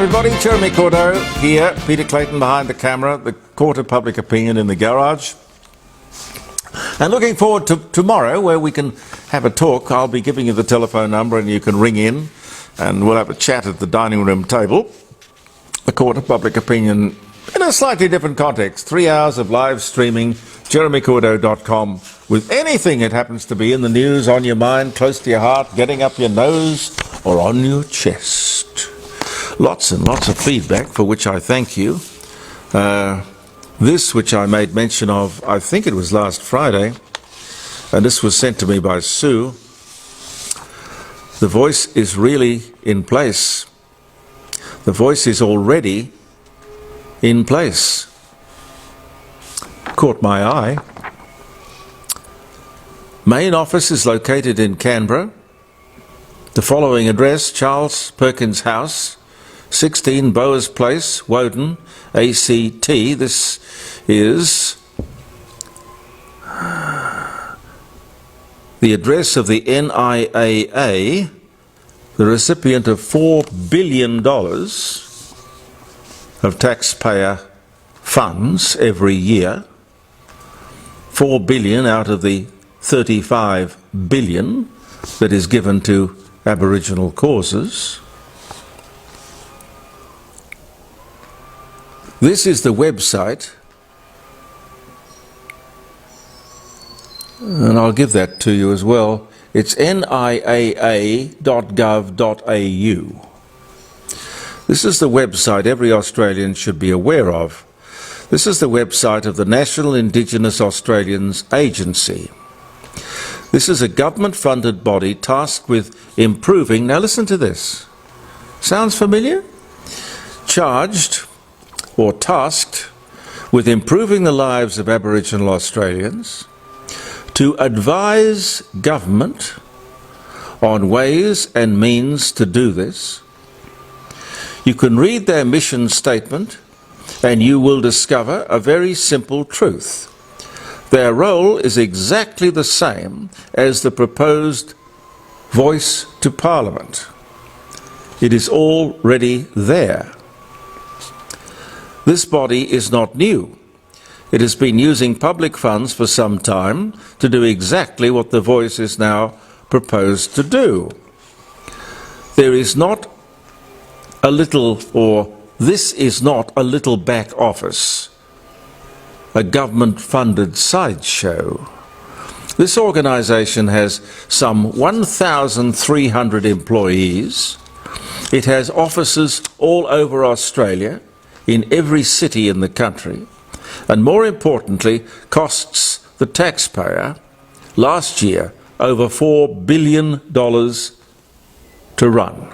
everybody, Jeremy Cordeaux here, Peter Clayton behind the camera, the Court of Public Opinion in the garage. And looking forward to tomorrow where we can have a talk. I'll be giving you the telephone number and you can ring in and we'll have a chat at the dining room table. The Court of Public Opinion in a slightly different context. 3 hours of live streaming, jeremycordeaux.com, with anything that happens to be in the news, on your mind, close to your heart, getting up your nose or on your chest. Lots and lots of feedback, for which I thank you. This, which I made mention of, I think it was last Friday, and this was sent to me by Sue. The voice is really in place. The voice is already in place. Caught my eye. Main office is located in Canberra. The following address: Charles Perkins House, 16 Bowers Place, Woden, ACT. This is the address of the NIAA, the recipient of $4 billion of taxpayer funds every year. $4 billion out of the $35 billion that is given to Aboriginal causes. This is the website, and I'll give that to you as well. It's niaa.gov.au. This is the website every Australian should be aware of. This is the website of the National Indigenous Australians Agency. This is a government-funded body tasked with improving, now listen to this, sounds familiar? Charged or tasked with improving the lives of Aboriginal Australians, to advise government on ways and means to do this. You can read their mission statement and you will discover a very simple truth. Their role is exactly the same as the proposed voice to Parliament. It is already there. This body is not new. It has been using public funds for some time to do exactly what the voice is now proposed to do. There is not a little, or this is not a little back office, a government-funded sideshow. This organisation has some 1,300 employees. It has offices all over Australia, in every city in the country, and more importantly, costs the taxpayer last year over $4 billion to run.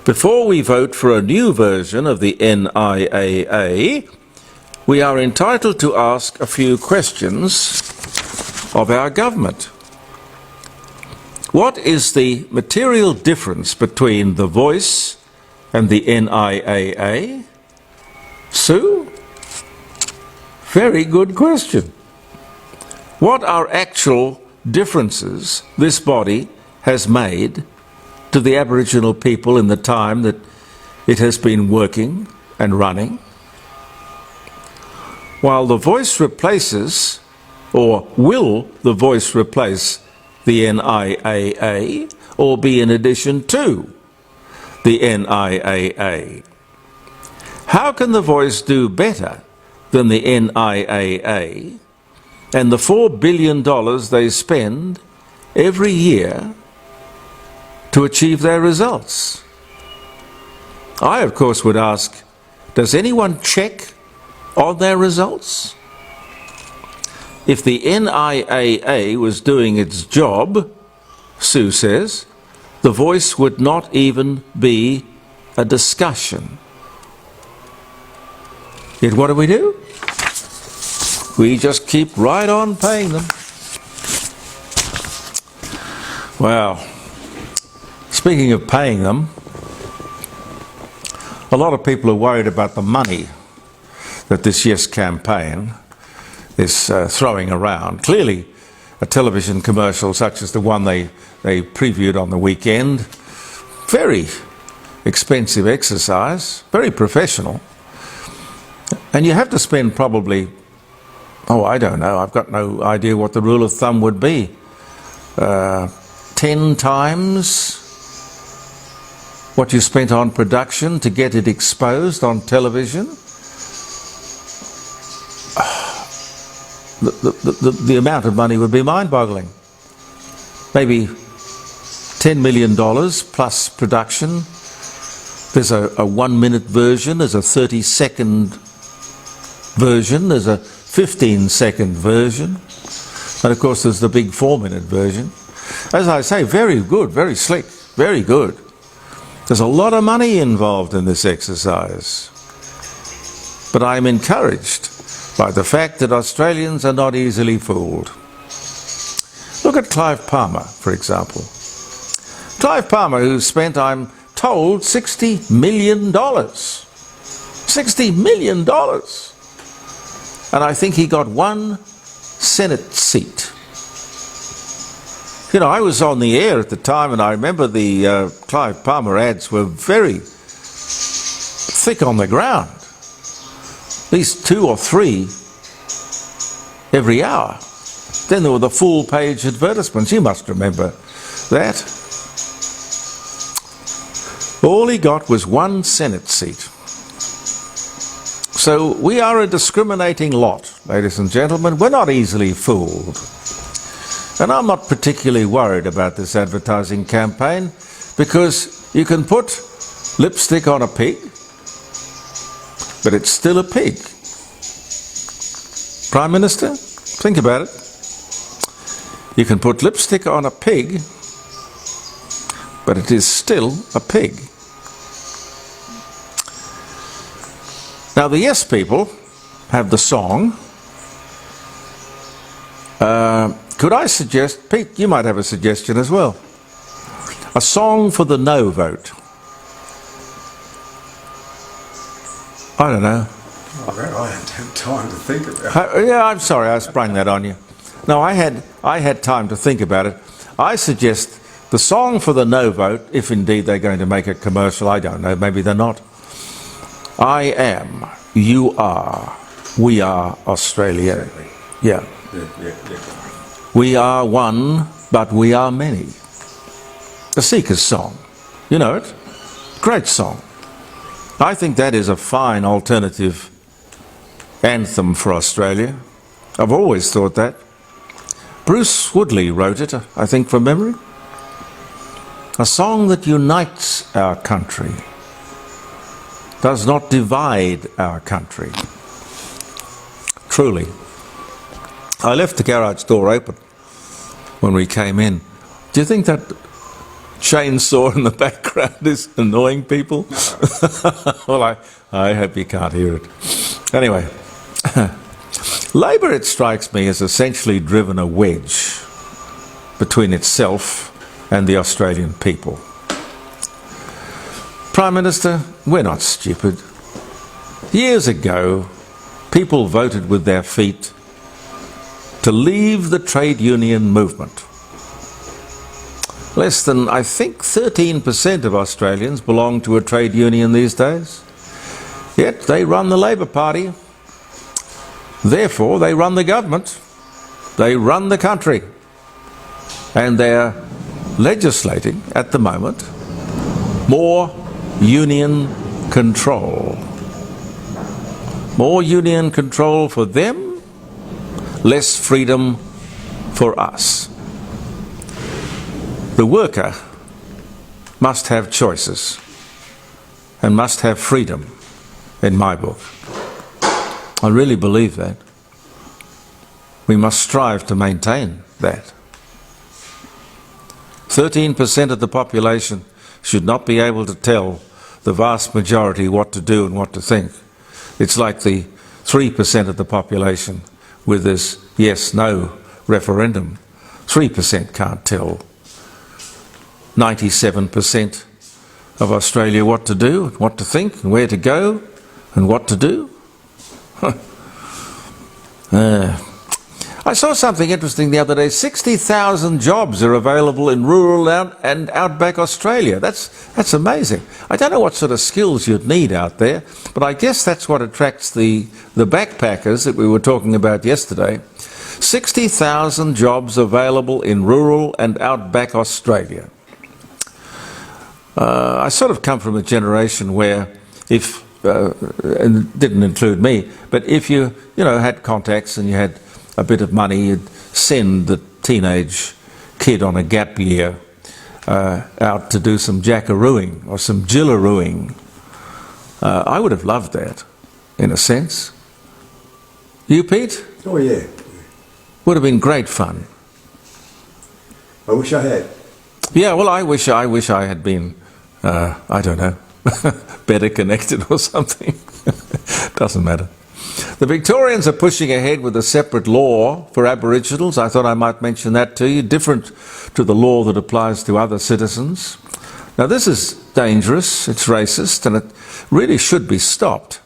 Before we vote for a new version of the NIAA, we are entitled to ask a few questions of our government. What is the material difference between the voice and the NIAA? Sue? Very good question. What are actual differences this body has made to the Aboriginal people in the time that it has been working and running? While the voice replaces, or will the voice replace the NIAA, or be in addition to the NIAA? How can the voice do better than the NIAA and the $4 billion they spend every year to achieve their results? I, of course, would ask, does anyone check on their results? If the NIAA was doing its job, Sue says, the voice would not even be a discussion. Yet what do? We just keep right on paying them. Well, speaking of paying them, a lot of people are worried about the money that this Yes campaign is throwing around. Clearly, a television commercial such as the one they previewed on the weekend, very expensive exercise, very professional. And you have to spend probably, I don't know, I've got no idea what the rule of thumb would be. 10 times what you spent on production to get it exposed on television. The amount of money would be mind-boggling. Maybe $10 million plus production. There's a 1-minute version, there's a 30-second version, there's a 15-second version, and of course there's the big 4-minute version. As I say, very good, very slick, very good. There's a lot of money involved in this exercise. But I'm encouraged by the fact that Australians are not easily fooled. Look at Clive Palmer, for example. Clive Palmer, who spent, I'm told, $60 million. $60 million! And I think he got 1 Senate seat. You know, I was on the air at the time, and I remember the Clive Palmer ads were very thick on the ground. At least 2 or 3 every hour. Then there were the full-page advertisements. You must remember that. All he got was 1 Senate seat. So we are a discriminating lot, ladies and gentlemen. We're not easily fooled. And I'm not particularly worried about this advertising campaign, because you can put lipstick on a pig, but it's still a pig. Prime Minister, think about it. You can put lipstick on a pig, but it is still a pig. Now the Yes people have the song. Could I suggest, Pete, you might have a suggestion as well. A song for the no vote. I don't know. Oh, that I hadn't had time to think about. Yeah, I'm sorry, I sprung that on you. No, I had time to think about it. I suggest the song for the no vote, if indeed they're going to make a commercial, I don't know, maybe they're not. I am, you are, we are Australia. Exactly. Yeah. Yeah. We are one, but we are many. The Seekers song. You know it? Great song. I think that is a fine alternative anthem for Australia. I've always thought that. Bruce Woodley wrote it, I think, from memory. A song that unites our country, does not divide our country. Truly. I left the garage door open when we came in. Do you think that chainsaw in the background is annoying people? Well, I hope you can't hear it. Anyway, Labor, it strikes me, has essentially driven a wedge between itself and the Australian people. Prime Minister, we're not stupid. Years ago, people voted with their feet to leave the trade union movement. Less than, I think, 13% of Australians belong to a trade union these days. Yet they run the Labor Party. Therefore, they run the government. They run the country. And they're legislating, at the moment, more union control. More union control for them, less freedom for us. The worker must have choices and must have freedom, in my book. I really believe that. We must strive to maintain that. 13% of the population should not be able to tell the vast majority what to do and what to think. It's like the 3% of the population with this yes-no referendum. 3% can't tell 97% of Australia what to do, and what to think, and where to go, and what to do. I saw something interesting the other day. 60,000 jobs are available in rural and outback Australia. That's amazing. I don't know what sort of skills you'd need out there, but I guess that's what attracts the backpackers that we were talking about yesterday. 60,000 jobs available in rural and outback Australia. I sort of come from a generation where if, and it didn't include me, but if you had contacts and you had a bit of money, you'd send the teenage kid on a gap year out to do some jackarooing or some jillarooing. I would have loved that, in a sense. You, Pete? Oh, yeah. Would have been great fun. I wish I had. Yeah, well, I wish I had been, I don't know, better connected or something. Doesn't matter. The Victorians are pushing ahead with a separate law for Aboriginals. I thought I might mention that to you, different to the law that applies to other citizens. Now, this is dangerous, it's racist, and it really should be stopped,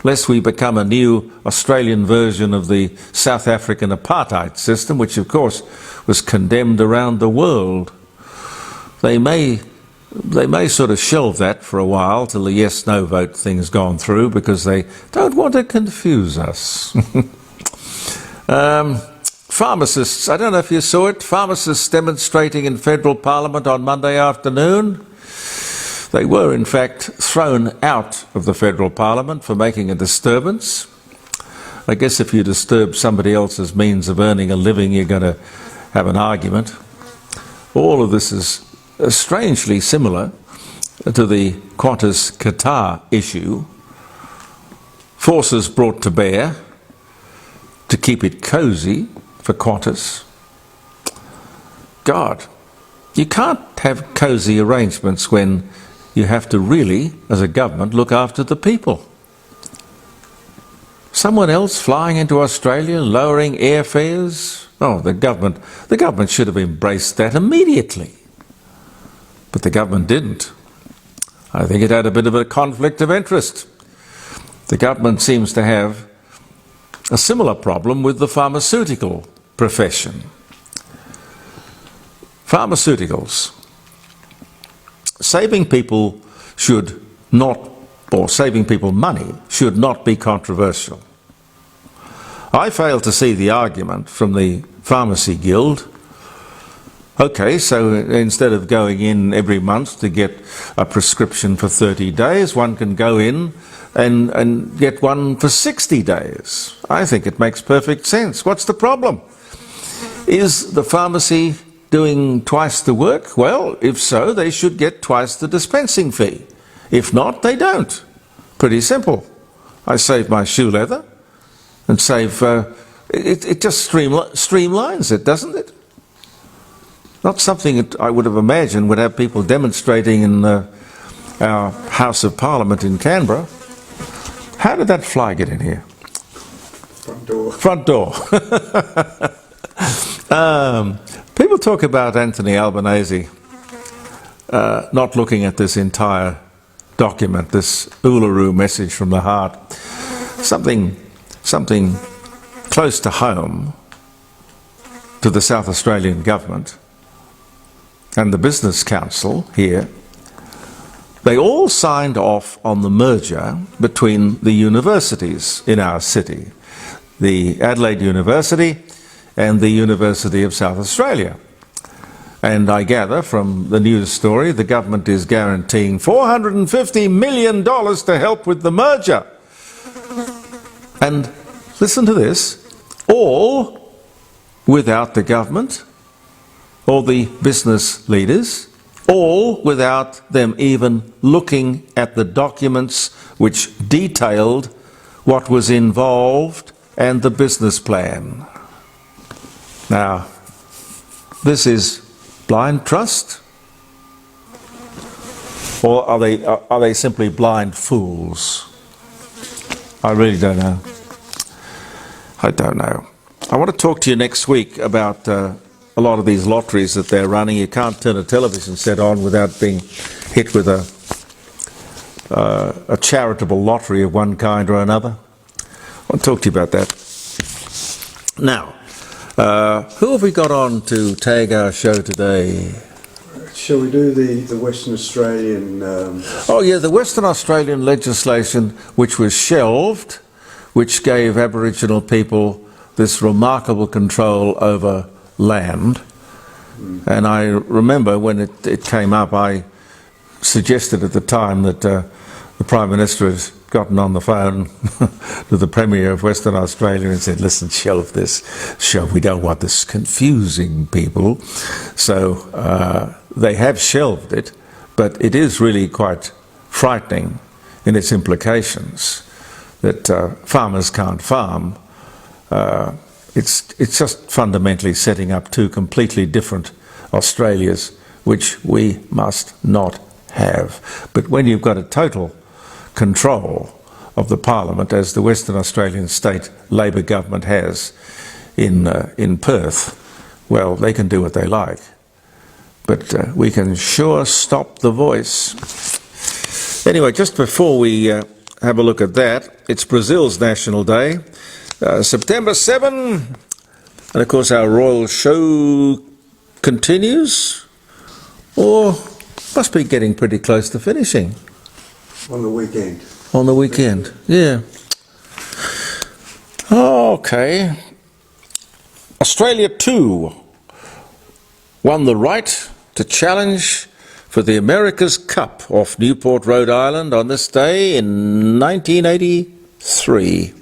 lest we become a new Australian version of the South African apartheid system, which of course was condemned around the world. They may sort of shelve that for a while till the yes-no vote thing's gone through, because they don't want to confuse us. Pharmacists, I don't know if you saw it, pharmacists demonstrating in federal parliament on Monday afternoon. They were, in fact, thrown out of the federal parliament for making a disturbance. I guess if you disturb somebody else's means of earning a living, you're going to have an argument. All of this is strangely similar to the Qantas Qatar issue. Forces brought to bear to keep it cosy for Qantas. God, you can't have cosy arrangements when you have to really, as a government, look after the people. Someone else flying into Australia, lowering airfares? Oh, the government should have embraced that immediately. But the government didn't. I think it had a bit of a conflict of interest. The government seems to have a similar problem with the pharmaceutical profession. Pharmaceuticals. Saving people money should not be controversial. I fail to see the argument from the Pharmacy Guild. Okay, so instead of going in every month to get a prescription for 30 days, one can go in and get one for 60 days. I think it makes perfect sense. What's the problem? Is the pharmacy doing twice the work? Well, if so, they should get twice the dispensing fee. If not, they don't. Pretty simple. I save my shoe leather and save... it just streamlines it, doesn't it? Not something that I would have imagined would have people demonstrating in our House of Parliament in Canberra. How did that fly get in here? Front door. Front door. People talk about Anthony Albanese not looking at this entire document, this Uluru message from the heart. Something close to home to the South Australian government and the Business Council here. They all signed off on the merger between the universities in our city, the Adelaide University and the University of South Australia. And I gather from the news story, the government is guaranteeing $450 million to help with the merger. And listen to this, all without the government or the business leaders, all without them even looking at the documents which detailed what was involved and the business plan. Now, this is blind trust? Or are they simply blind fools? I really don't know. I don't know. I want to talk to you next week about a lot of these lotteries that they're running. You can't turn a television set on without being hit with a charitable lottery of one kind or another. I want to talk to you about that. Now, Who have we got on to tag our show today? Shall we do the Western Australian? Oh yeah, the Western Australian legislation which was shelved, which gave Aboriginal people this remarkable control over land. And I remember when it came up, I suggested at the time that the Prime Minister had gotten on the phone to the Premier of Western Australia and said, listen, shelve this. We don't want this confusing people. So they have shelved it, but it is really quite frightening in its implications that farmers can't farm. It's just fundamentally setting up two completely different Australias, which we must not have. But when you've got a total control of the Parliament, as the Western Australian state Labor government has in Perth, well, they can do what they like. But we can sure stop the voice. Anyway, just before we have a look at that, it's Brazil's National Day, September 7, and of course our royal show continues, or must be getting pretty close to finishing. On the weekend. On the weekend, yeah. Okay. Australia too won the right to challenge for the America's Cup off Newport, Rhode Island on this day in 1983.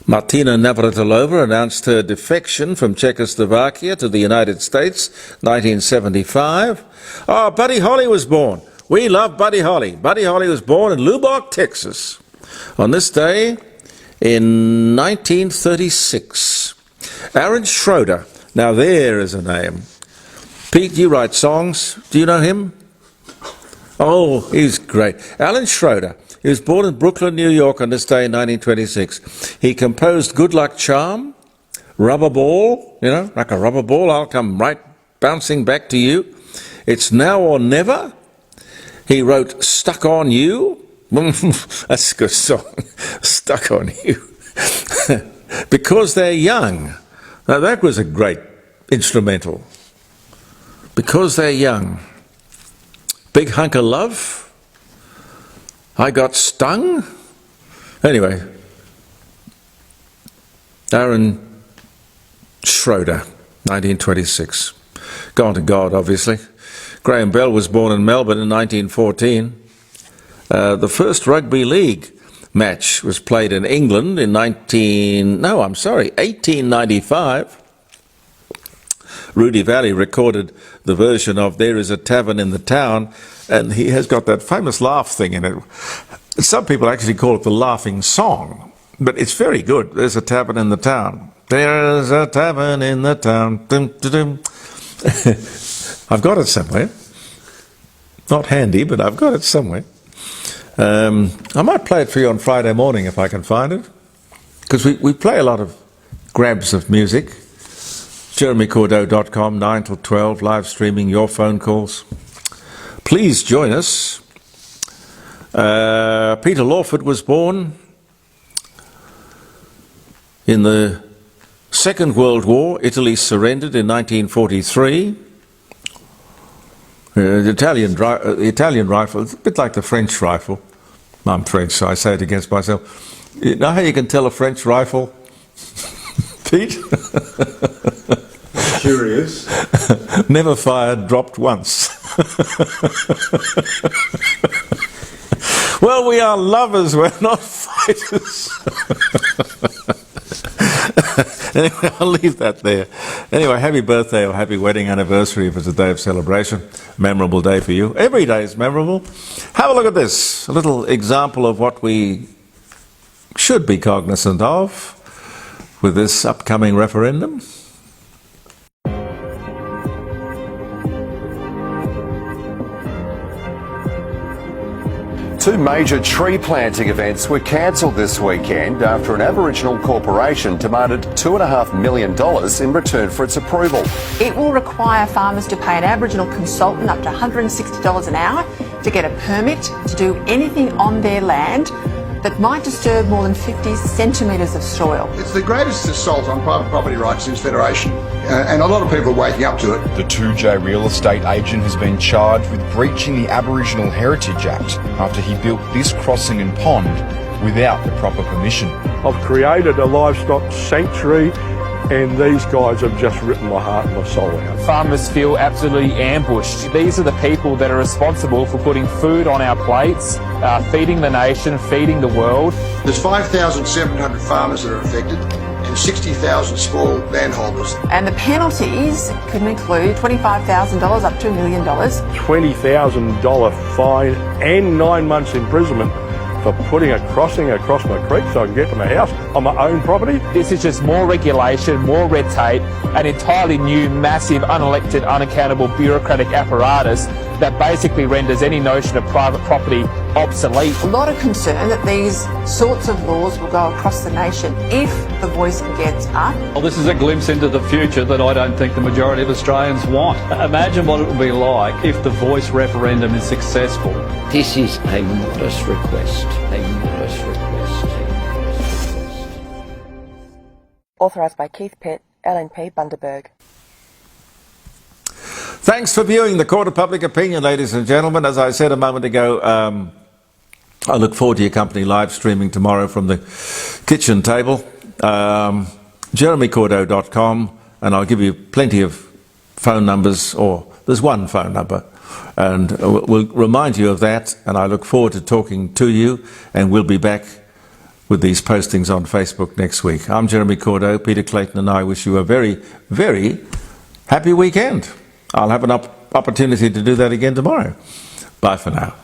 Martina Navratilova announced her defection from Czechoslovakia to the United States, 1975. Oh, Buddy Holly was born. We love Buddy Holly. Buddy Holly was born in Lubbock, Texas, on this day in 1936. Aaron Schroeder. Now there is a name. Pete, you write songs. Do you know him? Oh, he's great. Alan Schroeder. He was born in Brooklyn, New York on this day in 1926. He composed Good Luck Charm, Rubber Ball, you know, like a rubber ball, I'll come right bouncing back to you. It's Now or Never. He wrote Stuck on You. That's a good song. Stuck on You. Because They're Young. Now that was a great instrumental. Because They're Young. Big Hunk of Love. I Got Stung. Anyway, Aaron Schroeder, 1926. Gone to God, obviously. Graham Bell was born in Melbourne in 1914. The first rugby league match was played in England in 1895. Rudy Valley recorded the version of There Is a Tavern in the Town, and he has got that famous laugh thing in it. Some people actually call it the laughing song, but it's very good. There's a tavern in the town. There's a tavern in the town. Dum, dum, dum. I've got it somewhere. Not handy, but I've got it somewhere. I might play it for you on Friday morning if I can find it, because we play a lot of grabs of music. JeremyCordeau.com, 9 till 12, live streaming your phone calls. Please join us. Peter Lawford was born in the Second World War. Italy surrendered in 1943. The Italian rifle, it's a bit like the French rifle. I'm French, so I say it against myself. You know how you can tell a French rifle, Pete? Curious. Never fired, dropped once. Well, we are lovers, we're not fighters. Anyway, I'll leave that there. Anyway, happy birthday or happy wedding anniversary if it's a day of celebration. Memorable day for you. Every day is memorable. Have a look at this. A little example of what we should be cognizant of with this upcoming referendum. Two major tree planting events were cancelled this weekend after an Aboriginal corporation demanded $2.5 million in return for its approval. It will require farmers to pay an Aboriginal consultant up to $160 an hour to get a permit to do anything on their land that might disturb more than 50 centimetres of soil. It's the greatest assault on private property rights since Federation, and a lot of people are waking up to it. The 2J real estate agent has been charged with breaching the Aboriginal Heritage Act after he built this crossing and pond without the proper permission. I've created a livestock sanctuary, and these guys have just ripped my heart and my soul out. Farmers feel absolutely ambushed. These are the people that are responsible for putting food on our plates, feeding the nation, feeding the world. There's 5,700 farmers that are affected and 60,000 small landholders. And the penalties could include $25,000 up to $1 million. $20,000 fine and 9 months imprisonment for putting a crossing across my creek so I can get to my house on my own property. This is just more regulation, more red tape, an entirely new, massive, unelected, unaccountable bureaucratic apparatus that basically renders any notion of private property obsolete. A lot of concern that these sorts of laws will go across the nation if the voice gets up. Well, this is a glimpse into the future that I don't think the majority of Australians want. Imagine what it will be like if the voice referendum is successful. This is a modest request. A modest request. Authorised by Keith Pitt, LNP Bundaberg. Thanks for viewing the Court of Public Opinion, ladies and gentlemen. As I said a moment ago, I look forward to your company live streaming tomorrow from the kitchen table. JeremyCordeau.com, and I'll give you plenty of phone numbers, or there's one phone number, and we'll remind you of that, and I look forward to talking to you, and we'll be back with these postings on Facebook next week. I'm Jeremy Cordeau. Peter Clayton and I wish you a very, very happy weekend. I'll have an opportunity to do that again tomorrow. Bye for now.